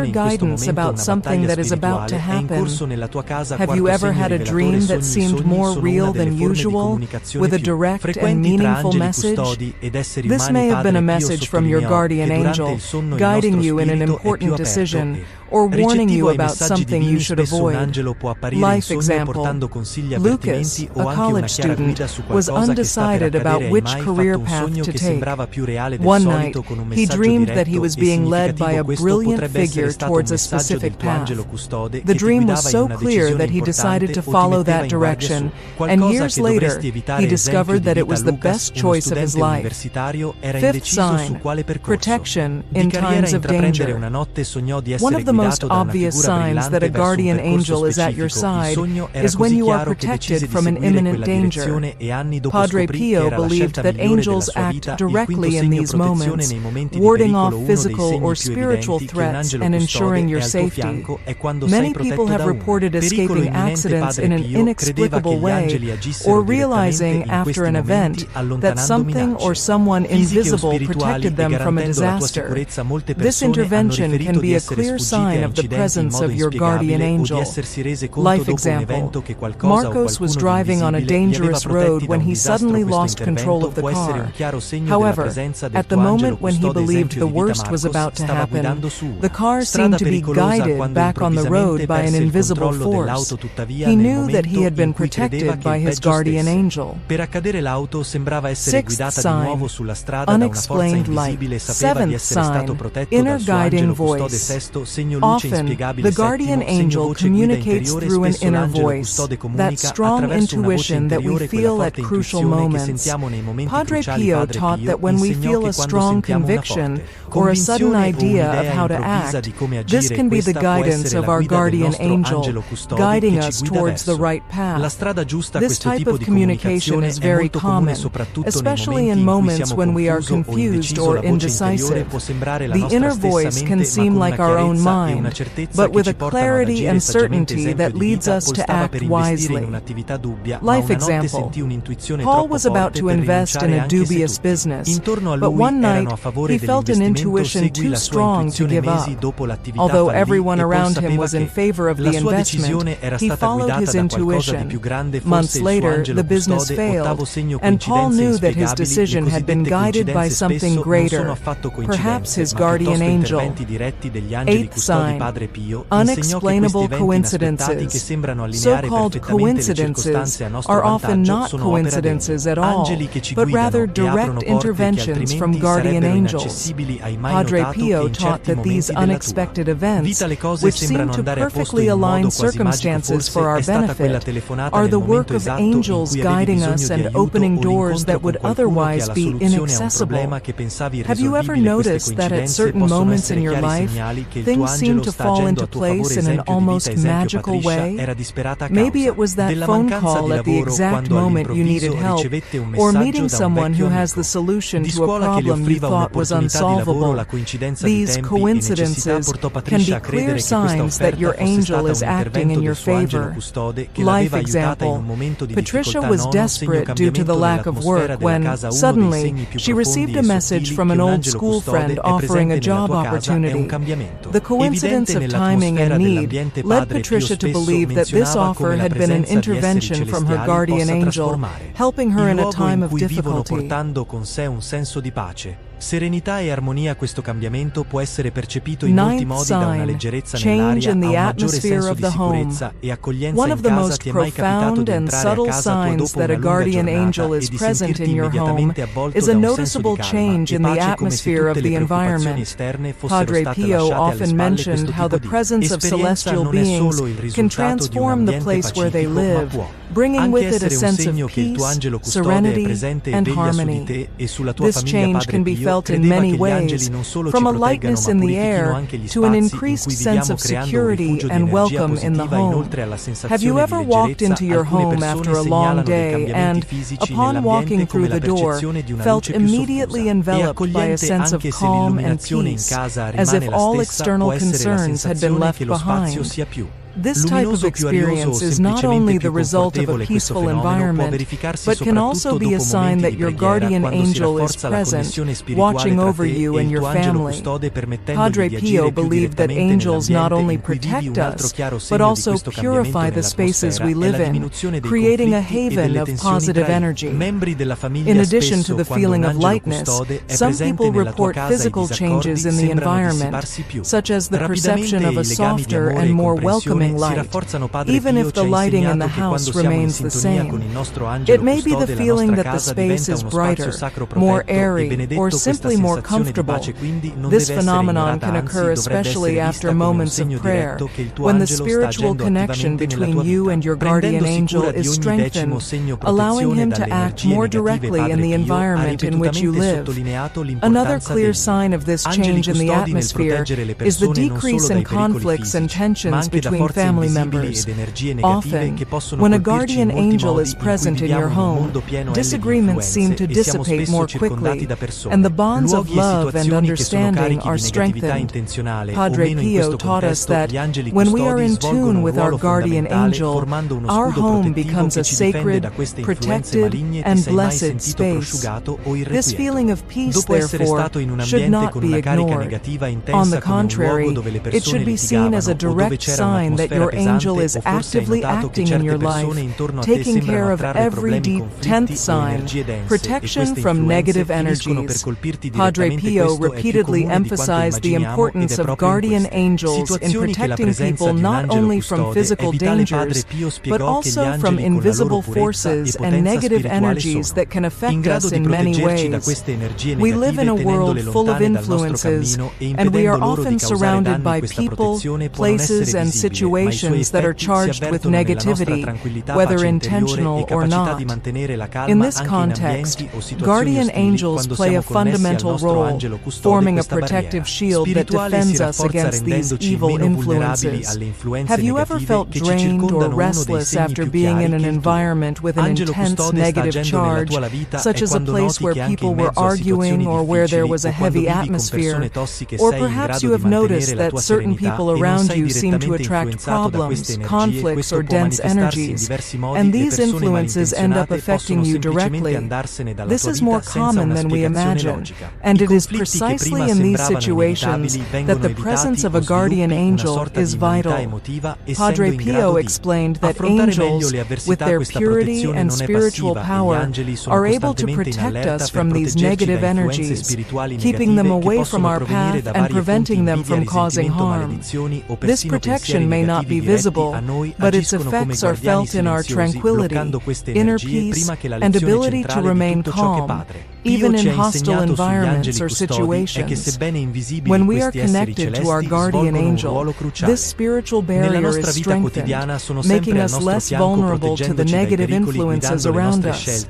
clear in questo guidance momento about una something battaglia that is about to spirituale, è in happen. corso nella tua casa. Have you Quarto ever segno had a rivelatore, dream that sogni seemed more sono real una delle than forme di usual, comunicazione with a più direct and frequenti tra meaningful angeli message? custodi ed esseri This umani. may have been a Padre Pio message from your sottolineò guardian che durante angel, il sonno il guiding nostro you in an spirito è più important aperto decision, e or warning ricettivo you ai about messaggi something divini. you should Spesso un avoid. angelo può apparire in Life sogno example. portando consigli, Lucas, avvertimenti o a anche una college chiara student, guida su was qualcosa che sta undecided about which career path to take. One night, he dreamed that he was being led by a brilliant figure towards a specific path. The dream was so clear that he decided to follow that direction, and years later, he discovered that it was the best choice of his life. Fifth sign, protection in times of danger. One of the most obvious signs that a guardian angel is at your side is when you are protected from an imminent danger. Padre Pio believed that angels act directly in these moments, warding off physical or spiritual threats and ensuring your safety. Many people have reported escaping accidents in an inexplicable way, or realizing after an event that something or someone invisible protected them from a disaster. This intervention can be a clear sign of the presence of your guardian angel. Life example: Marcos was driving on a dangerous road when he suddenly lost control of the car. However, at the moment when he believed the worst was about to happen, the car seemed to be guided back on the road by an invisible force. He knew that he had been protected by his guardian angel. Sixth sign, unexplained light. Seventh sign, inner guiding voice. Often, the guardian angel communicates through an inner voice, that strong intuition that we feel at crucial moments. Padre Pio taught that when we feel a strong conviction or a sudden idea of how to act, this can be the guidance of our guardian angel, guiding us towards the right path. This type of communication is very common, especially in moments when we are confused or indecisive. The inner voice can seem like our own mind, but with a clarity and certainty that leads us to act wisely. Life example: Paul was about to invest in a dubious business, but one night he felt an intuition too strong to give up. Although everyone around him was in favor of the investment, he followed his intuition. Months later, the business failed, and Paul knew that his decision had been guided by something greater, perhaps his guardian angel. Eighth sign, unexplainable coincidences. So-called coincidences are often not coincidences at all, but rather direct interventions from guardian angels. Padre Pio taught that these unexpected events, which seem to perfectly align circumstances for our benefit, are the work of angels guiding us and opening doors that would otherwise be inaccessible. Have you ever noticed that at certain moments in your life, things seem to fall into place in an almost magical way? Maybe it was that phone call at the exact moment you needed help, or meeting someone who has the solution to a problem you thought was unsolvable. These coincidences can be clear signs that your angel is acting in your favor. Life example: Patricia was desperate due to the lack of work when, suddenly, she received a message from an old school friend offering a job opportunity. The coincidence of timing and need led Patricia to believe that this offer had been an intervention from her guardian angel, helping her in a time of difficulty. Serenità e armonia. Questo cambiamento può essere percepito in molti modi da una leggerezza nell'aria a un maggiore senso di sicurezza e accoglienza in casa. Ti è mai capitato di entrare a casa tua dopo una lunga giornata e di sentirti immediatamente avvolto da un senso di calma e pace, come se tutte le preoccupazioni esterne fossero state lasciate alle spalle? Questo tipo di esperienza non è solo il risultato di un ambiente pacifico, ma può bringing with it a essere un sense of segno che il tuo peace, angelo custode è serenity, presente e and veglia su di harmony. te e sulla tua This famiglia. change Padre can be Pio felt in credeva many che gli angeli ways, non solo from ci a proteggano lightness ma in the purifichino air anche gli to an spazi in increased cui sense viviamo, of creando un security rifugio di and energia welcome in the positiva. home. Inoltre alla Have sensazione you di ever walked leggerezza, into your alcune home persone after a long segnalano dei day cambiamenti and, fisici upon nell'ambiente walking come through la the door, percezione di una felt luce più immediately soffusa e enveloped by a accogliente? sense of Anche se calm and l'illuminazione in peace, casa as if rimane la all stessa, external può essere la concerns had been sensazione left che lo spazio behind. sia più This type of luminoso, più arioso experience o is not semplicemente only più the result of a confortevole. Questo peaceful fenomeno può environment, verificarsi but can also soprattutto be a dopo sign momenti that di your preghiera, guardian quando si angel is rafforza la present, connessione spirituale watching tra over te you e and il your tuo angelo family. custode, permettendogli Padre di Pio agire più believed that direttamente angels not nell'ambiente only in cui vivi. protect Un altro us, chiaro but segno di also questo cambiamento purify the spaces nell'atmosfera we è la live in, diminuzione dei creating a conflitti e haven delle of tensioni positive tra i energy. membri della famiglia. In addition to Spesso, the quando feeling un of angelo lightness, custode è some presente people nella tua report casa, i physical disaccordi changes in the sembrano environment, dissiparsi più. such as the Rapidamente perception of a i legami di softer amore and e more comprensione welcoming glowing light, even if the lighting in the house remains the same. It may be the feeling that the space is brighter, more airy, or simply more comfortable. This phenomenon can occur especially after moments of prayer, when the spiritual connection between you and your guardian angel is strengthened, allowing him to act more directly in the environment in which you live. Another clear sign of this change in the atmosphere is the decrease in conflicts and tensions between family members. Often, when a guardian angel is present in your home, disagreements seem to dissipate more quickly, and the bonds of love and understanding are strengthened. Padre Pio taught us that when we are in tune with our guardian angel, our home becomes a sacred, protected, and blessed space. This feeling of peace, therefore, should not be ignored. On the contrary, it should be seen as a direct sign that your angel is actively acting in your life, taking care of every deep. 10th sign, protection from negative energies. Padre Pio repeatedly emphasized the importance of guardian angels in protecting people not only from physical dangers, but also from invisible forces and negative energies that can affect us in many ways. We live in a world full of influences, and we are often surrounded by people, places, and situations that are charged with negativity, whether intentional or not. In this context, guardian angels play a fundamental role, forming a protective shield that defends us against these evil influences. Have you ever felt drained or restless after being in an environment with an intense negative charge, such as a place where people were arguing or where there was a heavy atmosphere? Or perhaps you have noticed that certain people around you seem to attract problems, conflicts, or dense energies, and these influences end up affecting you directly. This is more common than we imagine, and it is precisely in these situations that the presence of a guardian angel is vital. Padre Pio explained that angels, with their purity and spiritual power, are able to protect us from these negative energies, keeping them away from our path and preventing them from causing harm. This protection may not be visible, but its effects are felt in our tranquility, inner peace, and ability to remain calm, even in hostile environments or situations. When we are connected to our guardian angel, this spiritual barrier is strengthened, making us less vulnerable to the negative influences around us.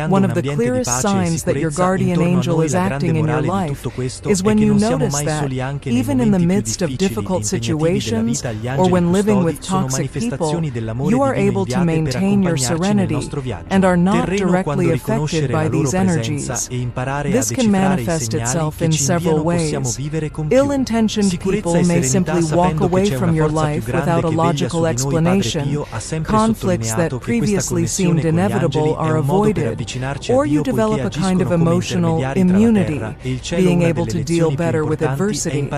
One of the clearest signs that your guardian angel is acting in your life is when you notice that, even in the midst of difficult situations or when living with toxic people, you are able to maintain your serenity and are not directly affected by these energies. This can manifest itself in several ways. Ill-intentioned people may simply walk away from your life without a logical explanation. Conflicts that previously seemed inevitable are avoided, or you develop a kind of emotional immunity, being able to deal better with adversity.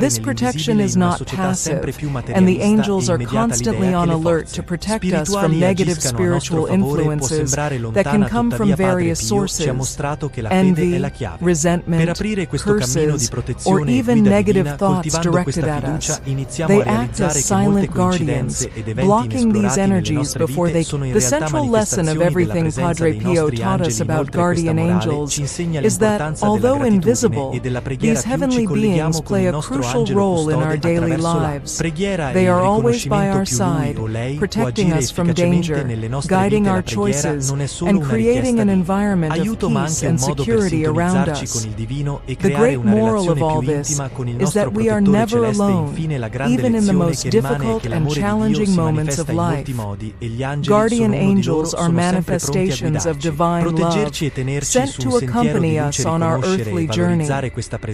This protection is not passive, and the angels are constantly on alert to protect us from negative spiritual influences that can come from various sources: envy, resentment, curses, or even negative thoughts directed at us. They act as silent guardians, blocking these energies before they. The central lesson of everything Padre Pio taught us about guardian angels is that, although invisible, these heavenly beings play a crucial role in our daily lives. They are always by our side, protecting us from danger, guiding our choices, and creating an environment of peace and security around us. The great moral of all this is that we are never alone, even in the most difficult and challenging moments of life. Guardian angels are manifestations of divine love, sent to accompany us on our earthly journey.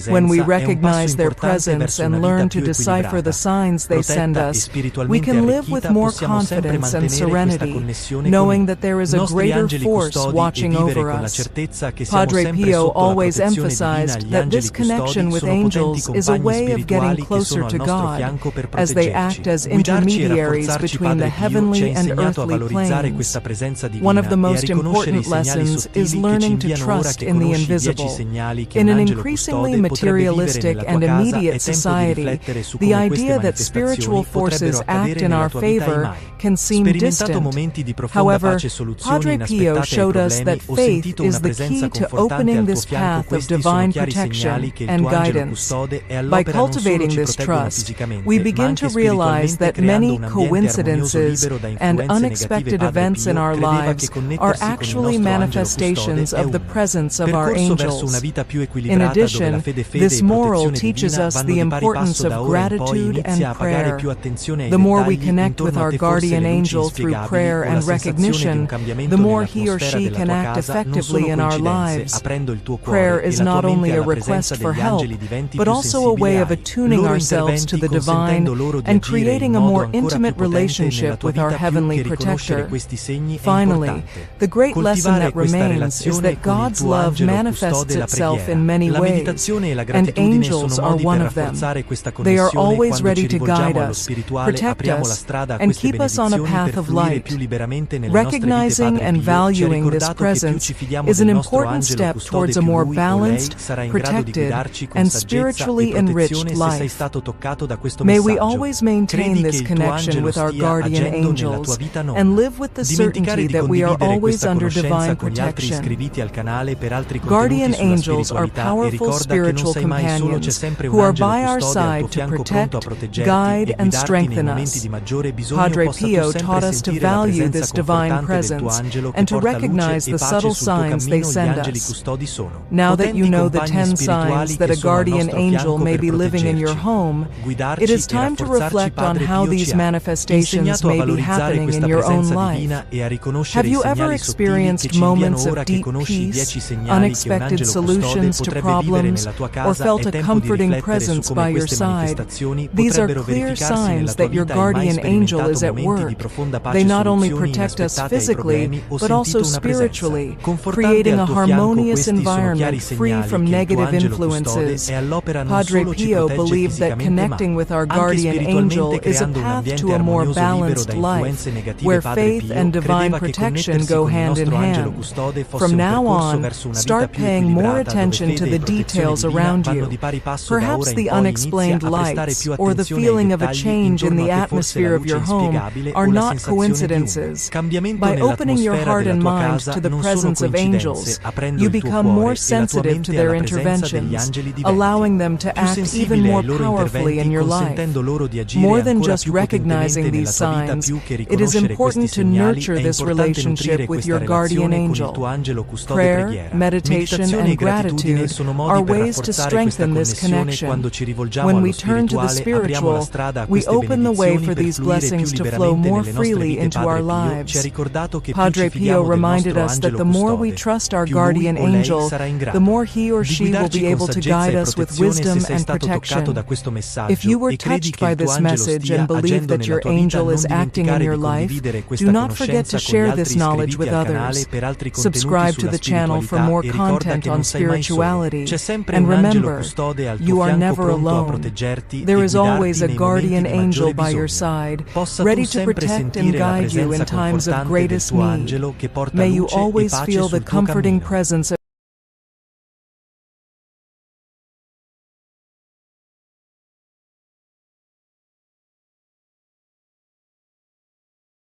When we recognize their presence and learn to decipher the signs they send us, we can live with more confidence and serenity, knowing that there is a greater force watching over us. certezza che siamo Padre sempre Pio sotto la always protezione divina, emphasized gli that angeli this connection custodi with sono potenti angels is a compagni way of getting spirituali che closer sono al to nostro God, fianco per as they proteggerci. act as Guidarci e intermediaries rafforzarci, between the Padre Pio ci ha heavenly and insegnato a earthly valorizzare planes. questa presenza divina One of the e a most riconoscere i important segnali lessons is sottili che ci learning to inviano ora trust che in the conosci i 10 invisible. segnali che In un an angelo increasingly custode potrebbe vivere materialistic nella tua and casa. immediate È tempo di society, riflettere su the come queste idea that spiritual manifestazioni potrebbero forces accadere act in nella our tua vita e favor mai. can seem Sperimentato distant. momenti di profonda However, pace e soluzioni Padre Pio inaspettate ai showed us problemi that o faith sentito una is the presenza key to confortante opening al tuo this fianco. path of Questi sono divine chiari segnali protection che il and tuo angelo guidance. custode e By all'opera non solo cultivating ci this proteggono trust, fisicamente, we ma begin anche to realize spiritualmente, that creando many un ambiente armonioso coincidences libero da and influenze negative. unexpected Padre events in Pio our credeva che lives are connettersi con il actually nostro angelo manifestations custode è of the un presence of our percorso verso una angels. vita più In equilibrata, dove la addition, fede this e moral protezione teaches divina us vanno the di pari importance passo of da ora in poi. gratitude Inizia a and pagare prayer. più attenzione ai The more we dettagli connect with intorno a our te, forse guardian le luci angel through inspiegabili prayer o la and sensazione di un recognition, cambiamento the more he or nell'atmosfera she della can tua act casa. Non effectively sono in our coincidenze. lives. Aprendo il tuo Prayer cuore e is la tua not mente only a alla presenza request for degli help, angeli, diventi but più also a sensibile way of ai attuning loro ourselves to interventi, the divine consentendo loro di and agire in creating a modo more ancora più intimate potente nella relationship tua with our vita. Più heavenly che riconoscere protector. questi segni è Finally, importante the great lesson coltivare that questa remains is relazione that con il God's tuo love angelo manifests custode, la itself preghiera. in many La ways, meditazione e la and gratitudine angels sono are modi one per of them. rafforzare questa They are connessione. always Quando ci ready to guide rivolgiamo allo us, spirituale, protect apriamo la us, strada a and queste keep us on a benedizioni path per of fluire light. più liberamente nelle nostre vite. Recognizing Padre and Pio ci ha valuing this ricordato che più presence ci fidiamo is del an nostro important angelo step custode, towards a più more lui o lei balanced, sarà in grado di protected, guidarci con and saggezza e spiritually protezione. enriched Se sei life. stato toccato da questo May we messaggio, always maintain credi che this il tuo connection angelo with our stia guardian agendo nella tua angels vita. Non and live with the dimenticare certainty di that we are condividere always questa under conoscenza divine con gli altri protection. iscriviti al canale per altri Guardian contenuti sulla angels are spiritualità, e powerful ricorda che non spiritual sei mai solo, c'è companions sempre un who are angelo by our custode al tuo side to fianco pronto a protect, proteggerti guide, e and guidarti nei strengthen momenti us. di maggiore bisogno. Padre Possa tu Pio sempre taught us to sentire la value presenza this divine confortante del tuo presence angelo che and to porta luce recognize e the pace subtle sul tuo signs they cammino. Gli send angeli us. custodi sono Now that you potenti know the compagni 10 spirituali signs that che a sono al guardian nostro angel fianco may per be living in your proteggerci, home, guidarci it is e time to rafforzarci. reflect on Padre how Pio these ci ha manifestations insegnato a may be valorizzare happening questa in your own presenza life. divina e a riconoscere Have i you ever segnali sottili che experienced ci inviano. moments Ora of che deep conosci i 10 peace, segnali che un unexpected angelo custode solutions to potrebbe vivere problems, nella tua or casa? felt È a tempo di comforting riflettere su presence come by your queste side? manifestazioni These are potrebbero clear verificarsi nella signs tua that your vita. Hai mai guardian angel sperimentato is at momenti di work. profonda pace They e not only soluzioni protect us inaspettate ai physically, problemi, o but also sentito una presenza spiritually, confortante creating a al tuo fianco? harmonious Questi sono chiari environment free segnali from che il tuo negative angelo custode influences. è all'opera, non Padre solo ci Pio protegge believed that fisicamente, ma connecting with our anche guardian angel spiritualmente, is a creando un path ambiente to a more armonioso libero balanced da life, influenze negative. where Padre faith Pio and divine credeva che protection connettersi go con il hand in nostro angelo hand. custode fosse From un now percorso on, verso una vita start più paying more equilibrata, dove attention to fede the e protezione details divina around vanno you. di pari passo. Da Perhaps ora the in poi inizia unexplained a prestare lights più or the attenzione ai feeling of a dettagli change in intorno the a te, forse la atmosphere of luce your home inspiegabile are o la not sensazione di un coincidences. cambiamento By opening your nell'atmosfera heart della and tua mind casa. to the Non sono presence of coincidenze. angels, Aprendo you il tuo become more cuore e la tua sensitive mente to their alla presenza degli interventions, angeli, diventi allowing them to più act even sensibile more ai loro powerfully in interventi, your life. consentendo loro di agire More than ancora just più potentemente recognizing nella these tua vita. signs, Più che it is riconoscere important questi to segnali, nurture è this importante relationship nutrire with questa your guardian relazione con il angel. tuo angelo custode. Prayer, Preghiera, meditation, meditazione e and gratitudine gratitude sono are modi per ways to rafforzare questa strengthen this connessione. connection. Quando ci rivolgiamo When allo we turn to the spirituale, apriamo la spiritual, strada a we queste open the way benedizioni for per these fluire più blessings to flow liberamente more nelle nostre freely vite. into Padre our Pio ci ha lives. ricordato che più Padre ci Pio fidiamo del reminded nostro us that angelo the more we custode, trust our più lui guardian o lei angel, sarà in the grado more he or di she will guidarci be con able to saggezza guide e us with protezione. Se wisdom sei and stato toccato protection. da questo If messaggio you were e credi touched che by il tuo this angelo message stia and believe agendo that nella your tua vita, angel non is acting in dimenticare your di life, condividere do questa not forget conoscenza to con gli share this altri knowledge iscriviti with al canale others. per altri contenuti Subscribe to sulla the channel for spiritualità more e ricorda content che on non sei mai solo. spirituality. C'è sempre And un angelo remember, custode al you tuo are fianco never pronto a alone. proteggerti There e is guidarti always a nei momenti guardian di angel maggiore by your bisogno. side, Possa ready tu to sempre protect and sentire la guide you in presenza times of confortante del greatest tuo need. angelo che porta May you luce e always pace feel the sul tuo comforting cammino. presence